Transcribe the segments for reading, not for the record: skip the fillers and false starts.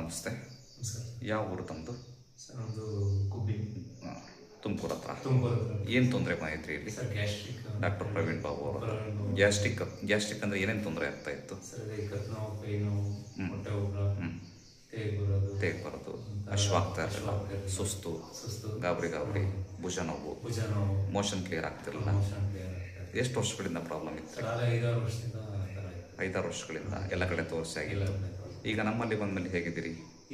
ನಮಸ್ತೆ. ಸರ್ ಯಾವ ಊರು ತಮ್ಮದು? ಸರ್ ನಮ್ಮದು ಗುಬ್ಬಿ, ತುಮಕೂರು ಹತ್ರ. ತುಮಕೂರು. ಏನು ತೊಂದರೆ ಬಂದಿದ್ರಿ ಇಲ್ಲಿ? Sir gastric. Doctor Praveen Babu ಅವರು. ಗ್ಯಾಸ್ಟ್ರಿಕ್ ಅಂದರೆ ಏನೇನು ತೊಂದರೆ ಆಗ್ತಾ ಇತ್ತು? ಸರ್ ಈ ಕತ್ತು ನೋವು, ಕೈ ನೋವು, ಹೊಟ್ಟೆ ಉಬ್ಬರ, ತೇಗ್ ಬರೋದು, ಅಶ್ವಾಗ್ತಾ ಇರಲಿಲ್ಲ, ಸುಸ್ತು, ಗಾಬರಿ ಭುಜ ನೋವು, ಮೋಷನ್ ಕ್ಲಿಯರ್ ಆಗ್ತಿರಲಿಲ್ಲ. ಎಷ್ಟು ವರ್ಷಗಳಿಂದ ಪ್ರಾಬ್ಲಮ್ ಇತ್ತು? ಸರ್ 5-6 ವರ್ಷದಿಂದ 5-6 ವರ್ಷಗಳಿಂದ ಎಲ್ಲ ಕಡೆ ತೋರಿಸಿ ಆಗಿಲ್ಲ. ಈಗ ನಮ್ಮಲ್ಲಿ ಬಂದ್ಮೇಲೆ ಹೇಗಿದ್ದೀರಿ?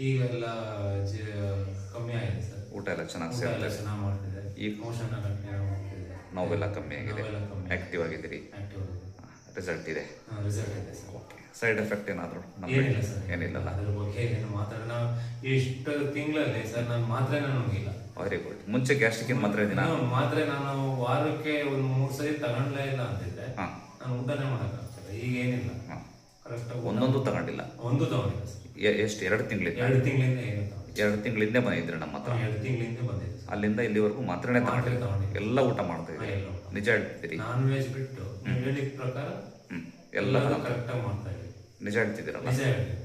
ಈಗ ಎಲ್ಲ ಕಮ್ಮಿ ಆಗಿದೆ ಸರ್. ಊಟ ಎಲ್ಲ ಚೆನ್ನಾಗಿ ಚೆನ್ನಾಗಿ ಮಾಡ್ತಿದೆ. ಈಗ ಮೋಷನ್ ಮಾಡ್ತಿದೆ, ನೋವೆಲ್ಲ ಕಮ್ಮಿ ಆಗಿದೆ, ಆಕ್ಟಿವ್ ಆಗಿದ್ದೀರಿ, ರಿಸಲ್ಟ್ ಇದೆ. ರಿಸಲ್ಟ್ ಇದೆ ಸರ್. ಓಕೆ. ಸೈಡ್ ಎಫೆಕ್ಟ್ ಏನಾದರೂ? ಏನಿಲ್ಲ ಸರ್, ಏನಿಲ್ಲಲ್ಲ. ಅದ್ರ ಬಗ್ಗೆ ಏನು ಮಾತಾಡ ನಾವು ಎಷ್ಟು ತಿಂಗಳಲ್ಲಿ ಸರ್ ನಾನು ಮಾತ್ರೆನ ನುಂಗಿಲ್ಲ. Very good. ಮುಂಚೆ ಗ್ಯಾಸ್ಟ್ರಿಕ್ ಮಾತ್ರೆ ದಿನ ಮಾತ್ರೆ ನಾನು ವಾರಕ್ಕೆ ಒಂದು 3 ಸರಿ ತಗೊಂಡ್ಲೇ ಇಲ್ಲ ಅಂತಿದ್ದೆ. ನಾನು ಊಟನೇ ಮಾಡೋಕ್ಕಾಗ್ತದೆ. ಈಗ ಏನಿಲ್ಲ, ಕರೆಕ್ಟ್ ಒಂದೊಂದು ತಗೊಂಡಿಲ್ಲ. ಒಂದು ತಗೊಂಡಿಲ್ಲ ಸರ್. ಎಷ್ಟು? 2 ತಿಂಗಳಿಂದ? 2 ತಿಂಗಳಿಂದ ಏನು 2 ತಿಂಗಳಿಂದ ಬಂದಿದ್ರಿ ನಮ್ಮ ಹತ್ರ? 2 ತಿಂಗಳಿಂದ ಬಂದಿದೆ. ಅಲ್ಲಿಂದ ಇಲ್ಲಿವರೆಗೂ ಮಾತ್ರೆನೇ ತಗೊಂಡಿಲ್ಲ, ಎಲ್ಲ ಊಟ ಮಾಡ್ತಾ ಇದ್ದೀರಿ? ನಿಜ ಹೇಳ್ತೀರಿ? ನಾನ್ ವೆಜ್ ಬಿಟ್ಟು ಹೇಳಿದ ಪ್ರಕಾರ ಎಲ್ಲ ಕರೆಕ್ಟಾಗಿ ಮಾಡ್ತಾ ಇದ್ದೀವಿ. ನಿಜ ಹೇಳ್ತಿದ್ದೀರಲ್ಲ?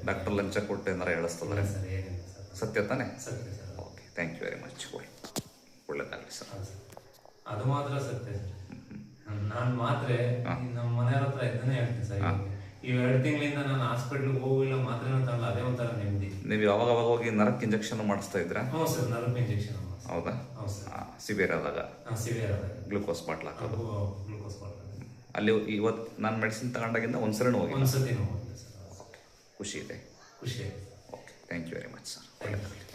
ಡಾಕ್ಟರ್ ಲಂಚ ಕೊಟ್ಟು ಏನಾರ ಹೇಳಿಸ್ತದ್ರೆ ಸರ್ ಏನಿಲ್ಲ ಸರ್. ಸತ್ಯ ತಾನೆ? ಸತ್ಯ sir. Okay, thank you very much. ಒಳ್ಳೆದಾಗಲಿ ಸರ್. ಅದು ಮಾತ್ರ ಸತ್ಯ ಸರ್. ನಾನು ಮಾತ್ರೆ ನಮ್ಮ ಮನೆಯವ್ರ ಹತ್ರ ಇದನ್ನೇ ಹೇಳ್ತೀನಿ ಸರ್. ಈ 2 ತಿಂಗಳಿಂದ ನಾನು ಹಾಸ್ಪಿಟ್ಲಿಗೆ ಹೋಗಿಲ್ಲ, ಮಾತ್ರೆನೂ ತಗೊಳ್ಳ. ಅದೇ ಒಂಥರ ನೆಮ್ಮದಿ. ನೀವು ಯಾವಾಗ ಹೋಗಿ ನರಕ್ಕೆ ಇಂಜೆಕ್ಷನ್ ಮಾಡಿಸ್ತಾ ಇದ್ರಾ? ಹ್ಞೂ ಸರ್, ನರ್ವ್ ಇಂಜೆಕ್ಷನ್. ಹೌದಾ? ಹೌದು ಸರ್. ಸಿವಿಯರ್ ಆದಾಗ ಸಿವಿಯರ್ ಆದಾಗ ಗ್ಲೂಕೋಸ್ ಬಾಟ್ಲ್ ಹಾಕೋದು. Glucose bottle. ಅಲ್ಲಿ ಇವತ್ತು ನಾನು ಮೆಡಿಸಿನ್ ತಗೊಂಡಾಗಿಂದ ಒಂದ್ಸರಿನೂ ಹೋಗಿ? ಒಂದ್ಸತಿನೂ ಹೋಗಿಲ್ಲ ಸರ್. ಖುಷಿ ಇದೆ. ಖುಷಿ ಆಯ್ತು. Okay, thank you very much sir. ಒಳ್ಳೆದಾಗಲಿ.